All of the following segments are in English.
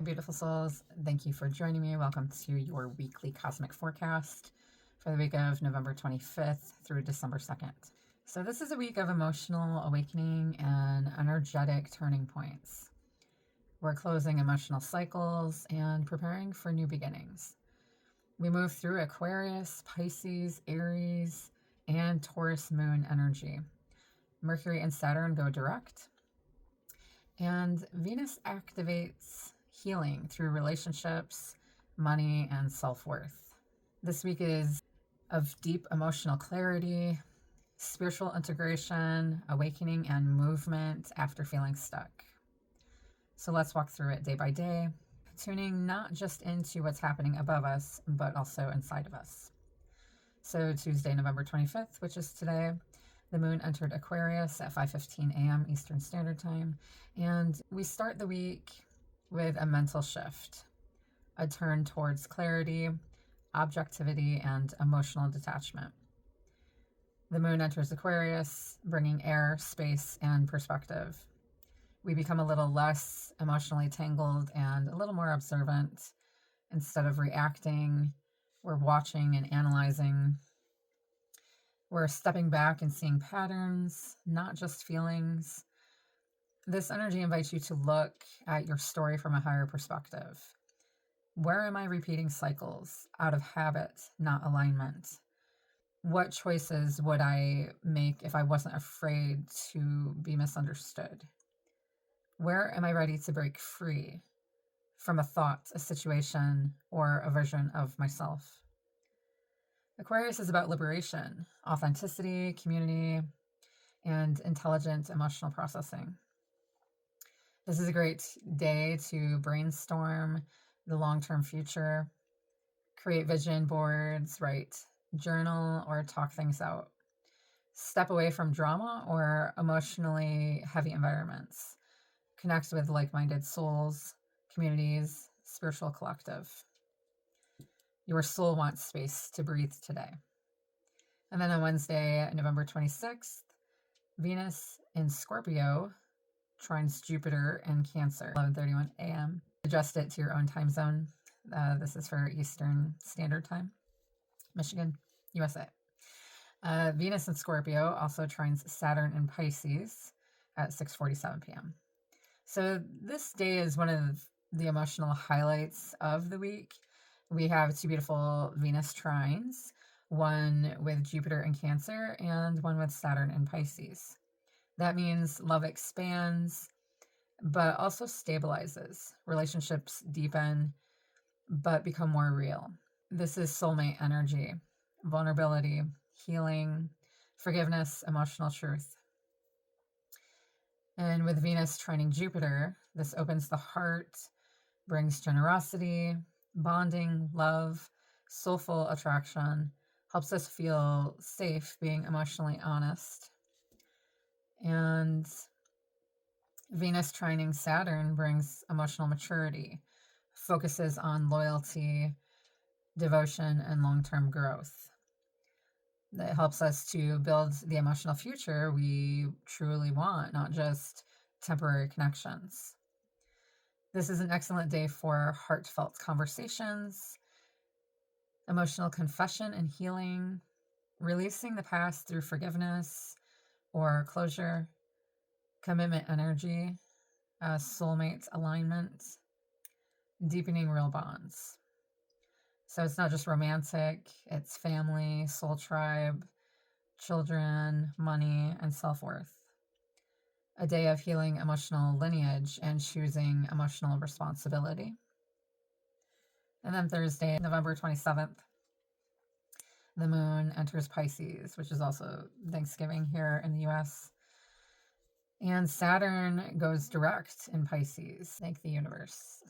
Beautiful souls, thank you for joining me. Welcome to your weekly cosmic forecast for the week of November 25th through December 2nd. So this is a week of emotional awakening and energetic turning points. We're closing emotional cycles and preparing for new beginnings. We move through Aquarius, Pisces, Aries, and Taurus moon energy. Mercury and Saturn go direct, and Venus activates healing through relationships, money, and self-worth. This week is of deep emotional clarity, spiritual integration, awakening, and movement after feeling stuck. So let's walk through it day by day, tuning not just into what's happening above us, but also inside of us. So Tuesday, November 25th, which is today, the moon entered Aquarius at 5:15 a.m. Eastern Standard Time, and we start the week with a mental shift, a turn towards clarity, objectivity, and emotional detachment. The moon enters Aquarius, bringing air, space, and perspective. We become a little less emotionally tangled and a little more observant. Instead of reacting, we're watching and analyzing. We're stepping back and seeing patterns, not just feelings. This energy invites you to look at your story from a higher perspective. Where am I repeating cycles out of habit, not alignment? What choices would I make if I wasn't afraid to be misunderstood? Where am I ready to break free from a thought, a situation, or a version of myself? Aquarius is about liberation, authenticity, community, and intelligent emotional processing. This is a great day to brainstorm the long-term future, create vision boards, write, journal, or talk things out. Step away from drama or emotionally heavy environments. Connect with like-minded souls, communities, spiritual collective. Your soul wants space to breathe today. And then on Wednesday, November 26th, Venus in Scorpio trines Jupiter in Cancer, 11:31 a.m. Adjust it to your own time zone. This is for Eastern Standard Time, Michigan, USA. Venus in Scorpio also trines Saturn in Pisces at 6:47 p.m. So this day is one of the emotional highlights of the week. We have two beautiful Venus trines, one with Jupiter in Cancer and one with Saturn in Pisces. That means love expands, but also stabilizes. Relationships deepen, but become more real. This is soulmate energy, vulnerability, healing, forgiveness, emotional truth. And with Venus trining Jupiter, this opens the heart, brings generosity, bonding, love, soulful attraction, helps us feel safe being emotionally honest. And Venus trining Saturn brings emotional maturity, focuses on loyalty, devotion, and long-term growth. That helps us to build the emotional future we truly want, not just temporary connections. This is an excellent day for heartfelt conversations, emotional confession and healing, releasing the past through forgiveness or closure, commitment energy, soulmate alignment, deepening real bonds. So it's not just romantic, it's family, soul tribe, children, money, and self-worth. A day of healing emotional lineage and choosing emotional responsibility. And then Thursday, November 27th, the moon enters Pisces, which is also Thanksgiving here in the US. And Saturn goes direct in Pisces. Thank the universe.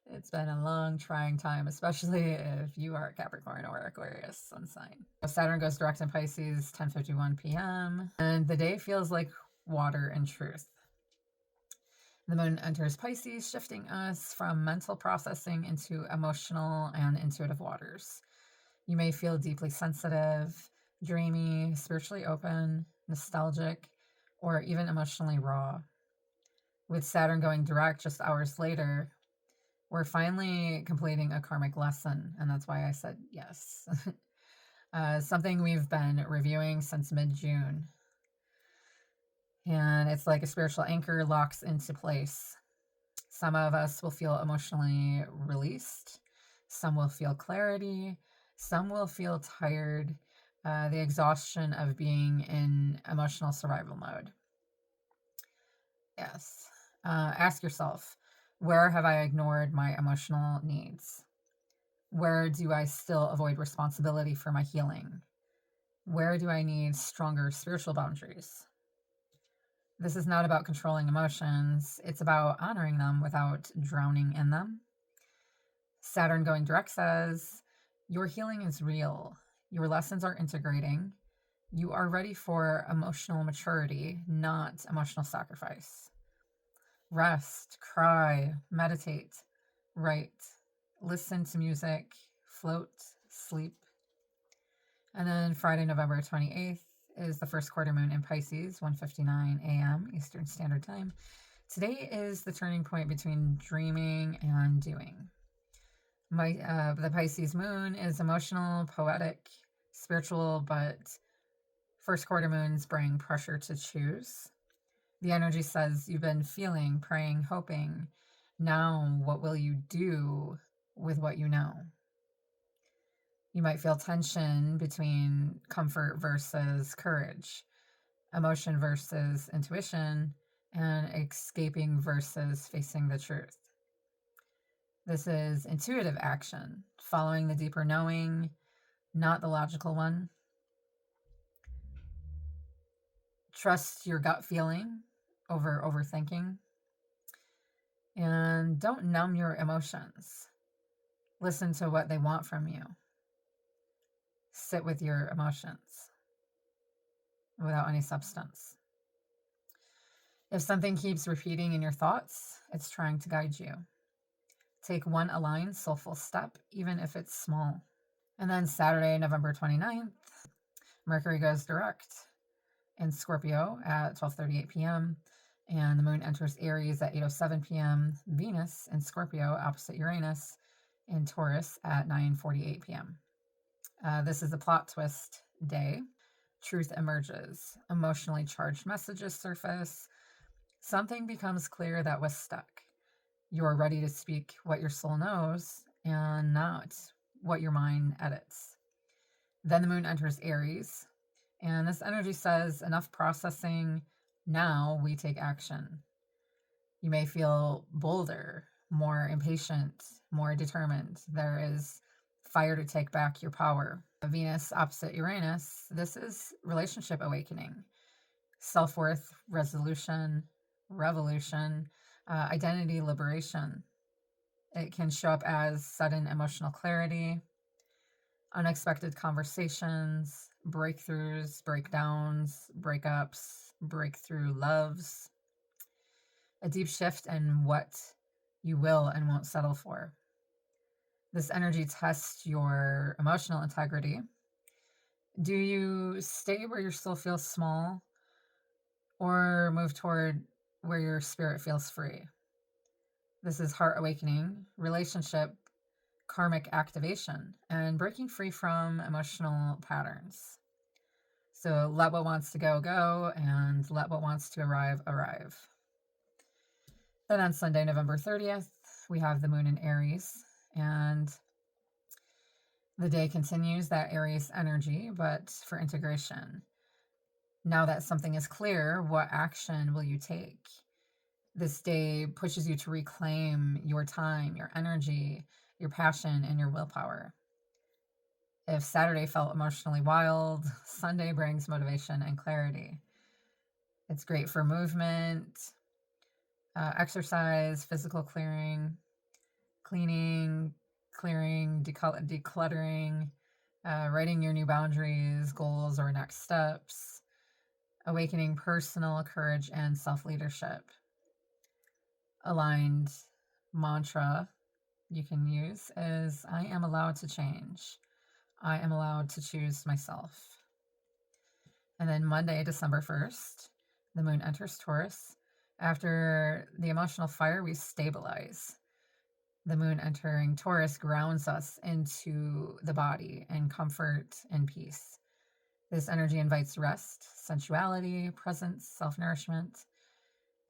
It's been a long, trying time, especially if you are a Capricorn or Aquarius sun sign. Saturn goes direct in Pisces, 10:51 p.m. And the day feels like water and truth. The moon enters Pisces, shifting us from mental processing into emotional and intuitive waters. You may feel deeply sensitive, dreamy, spiritually open, nostalgic, or even emotionally raw. With Saturn going direct just hours later, we're finally completing a karmic lesson, and that's why I said yes. Something we've been reviewing since mid-June. And it's like a spiritual anchor locks into place. Some of us will feel emotionally released. Some will feel clarity. Some will feel tired. The exhaustion of being in emotional survival mode. Yes. Ask yourself, where have I ignored my emotional needs? Where do I still avoid responsibility for my healing? Where do I need stronger spiritual boundaries? This is not about controlling emotions. It's about honoring them without drowning in them. Saturn going direct says, your healing is real. Your lessons are integrating. You are ready for emotional maturity, not emotional sacrifice. Rest, cry, meditate, write, listen to music, float, sleep. And then Friday, November 28th is the first quarter moon in Pisces, 1:59 a.m. Eastern Standard Time. Today is the turning point between dreaming and doing. The Pisces moon is emotional, poetic, spiritual, but first quarter moons bring pressure to choose. The energy says you've been feeling, praying, hoping. Now, what will you do with what you know? You might feel tension between comfort versus courage, emotion versus intuition, and escaping versus facing the truth. This is intuitive action, following the deeper knowing, not the logical one. Trust your gut feeling over overthinking. And don't numb your emotions. Listen to what they want from you. Sit with your emotions without any substance. If something keeps repeating in your thoughts, it's trying to guide you. Take one aligned, soulful step, even if it's small. And then Saturday, November 29th, Mercury goes direct in Scorpio at 12:38 p.m. and the moon enters Aries at 8:07 p.m. Venus in Scorpio opposite Uranus in Taurus at 9:48 p.m. This is a plot twist day. Truth emerges. Emotionally charged messages surface. Something becomes clear that was stuck. You're ready to speak what your soul knows and not what your mind edits. Then the moon enters Aries, and this energy says enough processing. Now we take action. You may feel bolder, more impatient, more determined. There is fire to take back your power. Venus opposite Uranus, this is relationship awakening, self-worth resolution, revolution, identity liberation. It can show up as sudden emotional clarity, unexpected conversations, breakthroughs, breakdowns, breakups, breakthrough loves, a deep shift in what you will and won't settle for. This energy tests your emotional integrity. Do you stay where your soul feels small or move toward where your spirit feels free? This is heart awakening, relationship, karmic activation, and breaking free from emotional patterns. So let what wants to go, go, and let what wants to arrive, arrive. Then on Sunday, November 30th, we have the moon in Aries, and the day continues that Aries energy, but for integration. Now that something is clear, what action will you take? This day pushes you to reclaim your time, your energy, your passion, and your willpower. If Saturday felt emotionally wild, Sunday brings motivation and clarity. It's great for movement, exercise, physical clearing, cleaning, clearing, decluttering, writing your new boundaries, goals, or next steps, awakening personal courage and self-leadership. Aligned mantra you can use is, I am allowed to change. I am allowed to choose myself. And then Monday, December 1st, the moon enters Taurus, After the emotional fire, we stabilize. The moon entering Taurus grounds us into the body in comfort and peace. This energy invites rest, sensuality, presence, self-nourishment.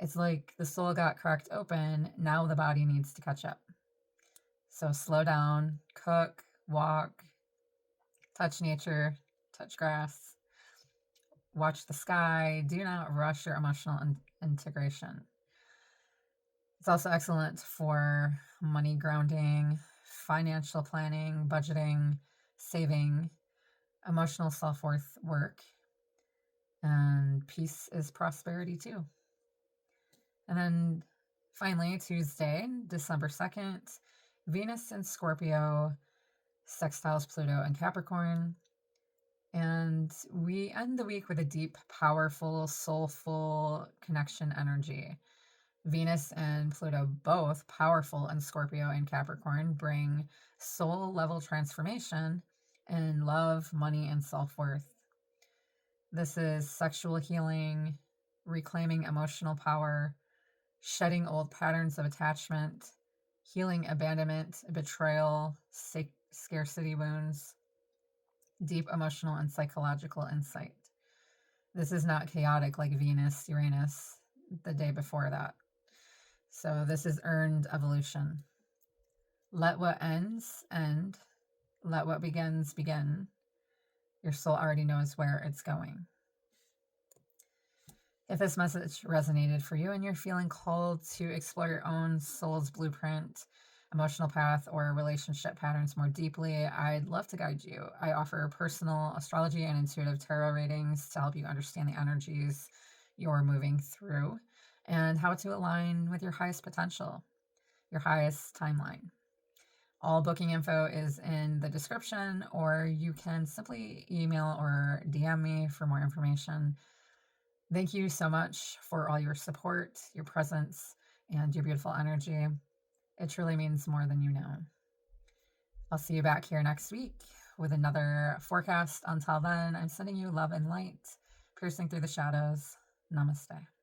It's like the soul got cracked open, now the body needs to catch up. So slow down, cook, walk, touch nature, touch grass, watch the sky. Do not rush your emotional integration. It's also excellent for money grounding, financial planning, budgeting, saving, emotional self-worth work, and peace is prosperity too. And then finally, Tuesday, December 2nd, Venus in Scorpio sextiles Pluto and Capricorn. And we end the week with a deep, powerful, soulful connection energy. Venus and Pluto, both powerful in Scorpio and Capricorn, bring soul level transformation in love, money, and self-worth. This is sexual healing, reclaiming emotional power, shedding old patterns of attachment, healing abandonment, betrayal, scarcity wounds, deep emotional and psychological insight. This is not chaotic like Venus, Uranus, the day before that. So this is earned evolution. Let what ends end. Let what begins begin. Your soul already knows where it's going. If this message resonated for you and you're feeling called to explore your own soul's blueprint, emotional path, or relationship patterns more deeply, I'd love to guide you. I offer personal astrology and intuitive tarot readings to help you understand the energies you're moving through and how to align with your highest potential, your highest timeline. All booking info is in the description, or you can simply email or DM me for more information. Thank you so much for all your support, your presence, and your beautiful energy. It truly means more than you know. I'll see you back here next week with another forecast. Until then, I'm sending you love and light, piercing through the shadows. Namaste.